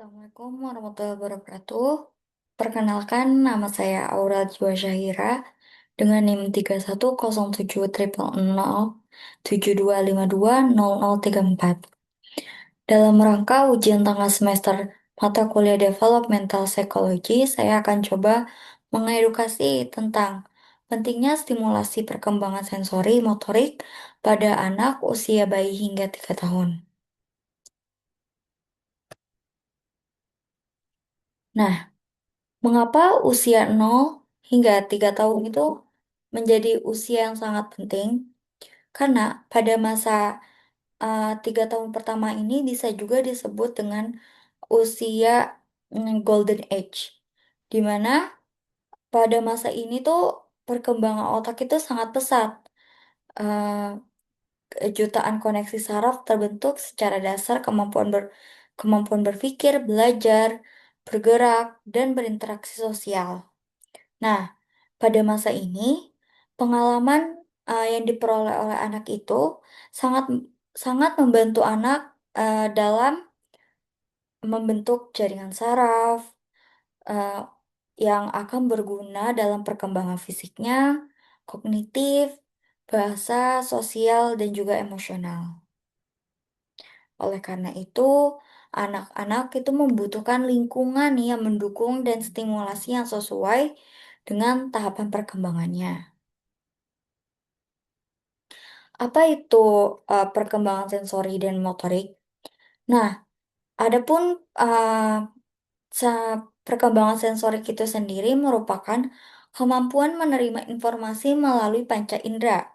Assalamualaikum warahmatullahi wabarakatuh. Perkenalkan, nama saya Aura Jiwa Syahira dengan NIM 31070072520034. Dalam rangka ujian tengah semester mata kuliah Developmental Psychology, saya akan coba mengedukasi tentang pentingnya stimulasi perkembangan sensori motorik pada anak usia bayi hingga 3 tahun. Nah, mengapa usia 0 hingga 3 tahun itu menjadi usia yang sangat penting? Karena pada masa 3 tahun pertama ini bisa juga disebut dengan usia golden age, di mana pada masa ini tuh perkembangan otak itu sangat pesat. Eh, Jutaan koneksi saraf terbentuk secara dasar kemampuan berpikir, belajar, bergerak, dan berinteraksi sosial. Nah, pada masa ini, pengalaman yang diperoleh oleh anak itu sangat sangat membantu anak dalam membentuk jaringan saraf eh, yang akan berguna dalam perkembangan fisiknya, kognitif, bahasa, sosial, dan juga emosional. Oleh karena itu, anak-anak itu membutuhkan lingkungan yang mendukung dan stimulasi yang sesuai dengan tahapan perkembangannya. Apa itu perkembangan sensori dan motorik? Nah, adapun perkembangan sensorik itu sendiri merupakan kemampuan menerima informasi melalui panca indera.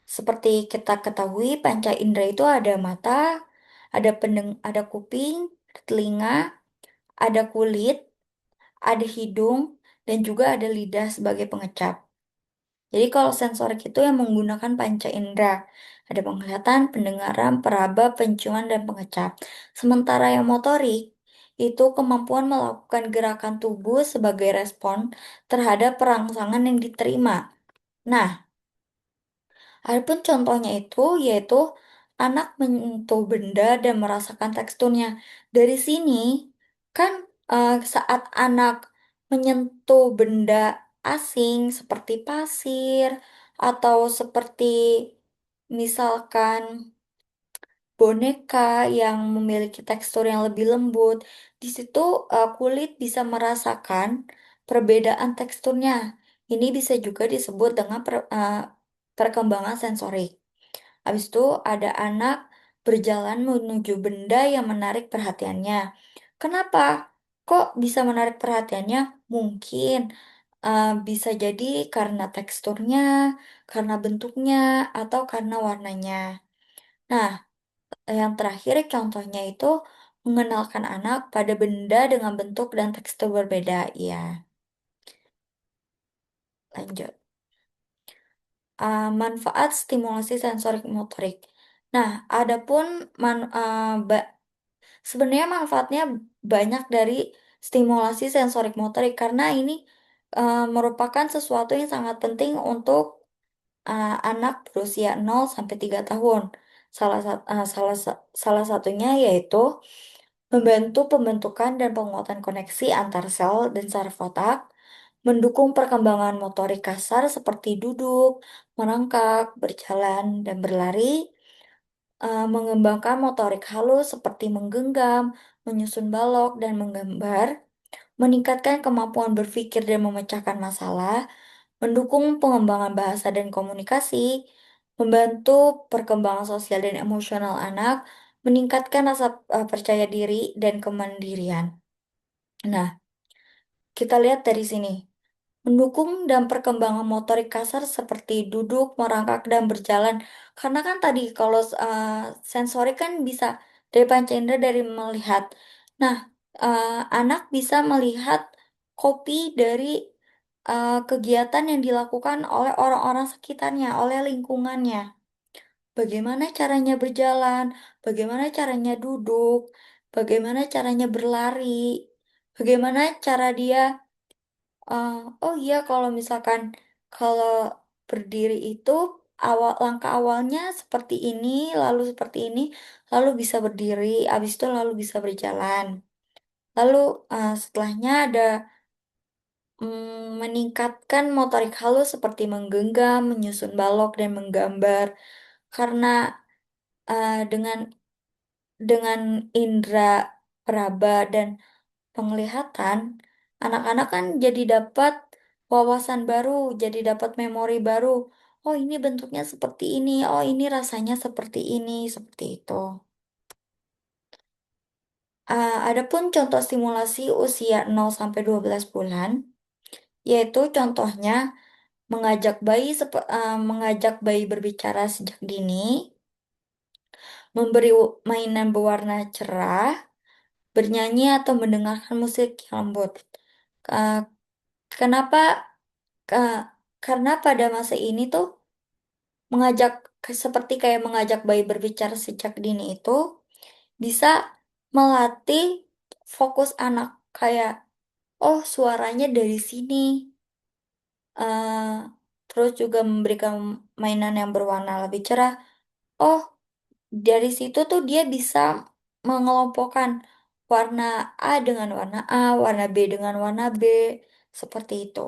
Seperti kita ketahui, panca indera itu ada mata, ada kuping, telinga, ada kulit, ada hidung, dan juga ada lidah sebagai pengecap. Jadi kalau sensorik itu yang menggunakan panca indera, ada penglihatan, pendengaran, peraba, penciuman, dan pengecap. Sementara yang motorik itu kemampuan melakukan gerakan tubuh sebagai respon terhadap perangsangan yang diterima. Nah, adapun contohnya itu yaitu anak menyentuh benda dan merasakan teksturnya. Dari sini kan saat anak menyentuh benda asing seperti pasir atau seperti misalkan boneka yang memiliki tekstur yang lebih lembut, di situ kulit bisa merasakan perbedaan teksturnya. Ini bisa juga disebut dengan perkembangan sensorik. Habis itu ada anak berjalan menuju benda yang menarik perhatiannya. Kenapa? Kok bisa menarik perhatiannya? Mungkin bisa jadi karena teksturnya, karena bentuknya, atau karena warnanya. Nah, yang terakhir contohnya itu mengenalkan anak pada benda dengan bentuk dan tekstur berbeda. Ya, lanjut. Manfaat stimulasi sensorik motorik. Nah, adapun sebenarnya manfaatnya banyak dari stimulasi sensorik motorik karena ini merupakan sesuatu yang sangat penting untuk anak berusia 0 sampai 3 tahun. Salah satunya yaitu membantu pembentukan dan penguatan koneksi antar sel dan saraf otak, mendukung perkembangan motorik kasar seperti duduk, merangkak, berjalan, dan berlari, mengembangkan motorik halus seperti menggenggam, menyusun balok, dan menggambar, meningkatkan kemampuan berpikir dan memecahkan masalah, mendukung pengembangan bahasa dan komunikasi, membantu perkembangan sosial dan emosional anak, meningkatkan rasa percaya diri dan kemandirian. Nah, kita lihat dari sini. Mendukung dan perkembangan motorik kasar seperti duduk, merangkak, dan berjalan. Karena kan tadi kalau sensori kan bisa dari panca indera dari melihat. Nah, anak bisa melihat kopi dari kegiatan yang dilakukan oleh orang-orang sekitarnya, oleh lingkungannya. Bagaimana caranya berjalan, bagaimana caranya duduk, bagaimana caranya berlari, bagaimana cara dia. Oh iya, kalau misalkan kalau berdiri itu langkah awalnya seperti ini, lalu seperti ini, lalu bisa berdiri, habis itu lalu bisa berjalan. Lalu setelahnya ada meningkatkan motorik halus seperti menggenggam, menyusun balok, dan menggambar. Karena dengan indera peraba dan penglihatan, anak-anak kan jadi dapat wawasan baru, jadi dapat memori baru. Oh, ini bentuknya seperti ini. Oh, ini rasanya seperti ini, seperti itu. Adapun contoh stimulasi usia 0 sampai 12 bulan, yaitu contohnya mengajak bayi berbicara sejak dini, memberi mainan berwarna cerah, bernyanyi atau mendengarkan musik yang lembut. Uh, Kenapa? Uh, karena pada masa ini tuh mengajak seperti kayak mengajak bayi berbicara sejak dini itu bisa melatih fokus anak kayak oh suaranya dari sini. eh Terus juga memberikan mainan yang berwarna lebih cerah. Oh, dari situ tuh dia bisa mengelompokkan warna A dengan warna A, warna B dengan warna B, seperti itu.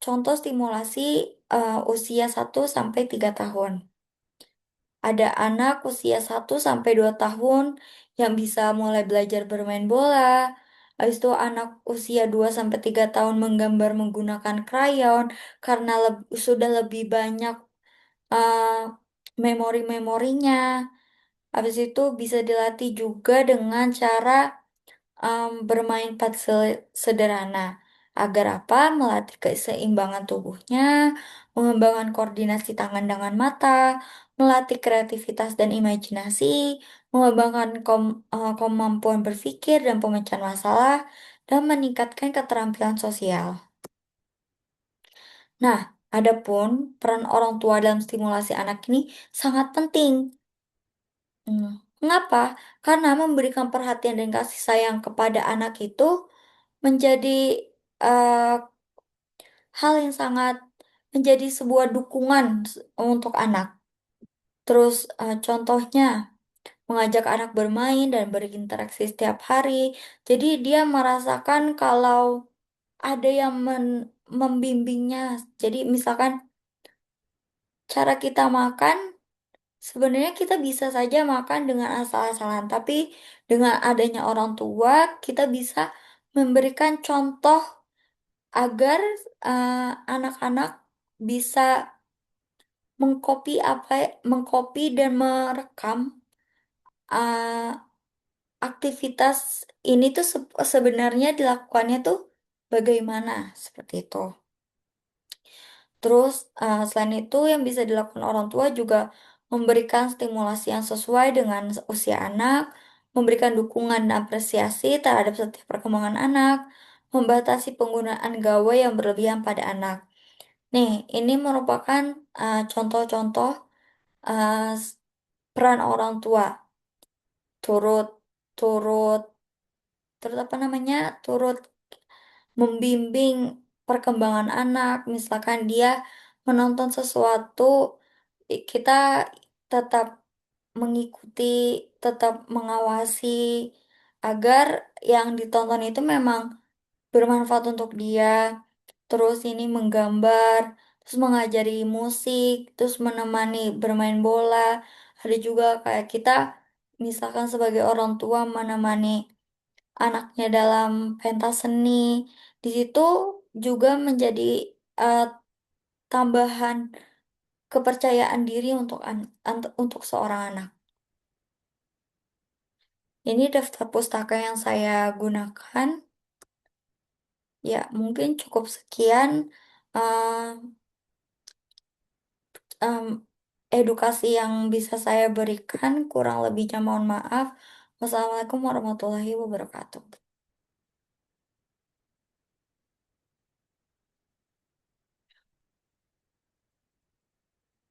Contoh stimulasi usia 1 sampai 3 tahun. Ada anak usia 1 sampai 2 tahun yang bisa mulai belajar bermain bola. Habis itu anak usia 2 sampai 3 tahun menggambar menggunakan krayon karena sudah lebih banyak uh, memori-memorinya. Habis itu bisa dilatih juga dengan cara bermain puzzle sederhana. Agar apa? Melatih keseimbangan tubuhnya, mengembangkan koordinasi tangan dengan mata, melatih kreativitas dan imajinasi, mengembangkan kemampuan berpikir dan pemecahan masalah, dan meningkatkan keterampilan sosial. Nah, adapun peran orang tua dalam stimulasi anak ini sangat penting. Hmm, Mengapa? Karena memberikan perhatian dan kasih sayang kepada anak itu menjadi eh, hal yang sangat menjadi sebuah dukungan untuk anak. Terus contohnya mengajak anak bermain dan berinteraksi setiap hari. Jadi dia merasakan kalau ada yang membimbingnya. Jadi misalkan cara kita makan, sebenarnya kita bisa saja makan dengan asal-asalan, tapi dengan adanya orang tua, kita bisa memberikan contoh agar anak-anak bisa mengcopy dan merekam uh, aktivitas ini tuh sebenarnya dilakukannya tuh bagaimana seperti itu. Terus selain itu yang bisa dilakukan orang tua juga memberikan stimulasi yang sesuai dengan usia anak, memberikan dukungan dan apresiasi terhadap setiap perkembangan anak, membatasi penggunaan gawai yang berlebihan pada anak. Nih, ini merupakan contoh-contoh uh, peran orang tua turut turut turut apa namanya turut membimbing perkembangan anak. Misalkan dia menonton sesuatu, kita tetap mengikuti, tetap mengawasi agar yang ditonton itu memang bermanfaat untuk dia. Terus ini menggambar, terus mengajari musik, terus menemani bermain bola. Ada juga kayak kita, misalkan sebagai orang tua menemani anaknya dalam pentas seni. Di situ juga menjadi eh, tambahan kepercayaan diri untuk seorang anak. Ini daftar pustaka yang saya gunakan. Ya, mungkin cukup sekian. eh, em, Edukasi yang bisa saya berikan, kurang lebihnya mohon maaf. Wassalamualaikum warahmatullahi wabarakatuh.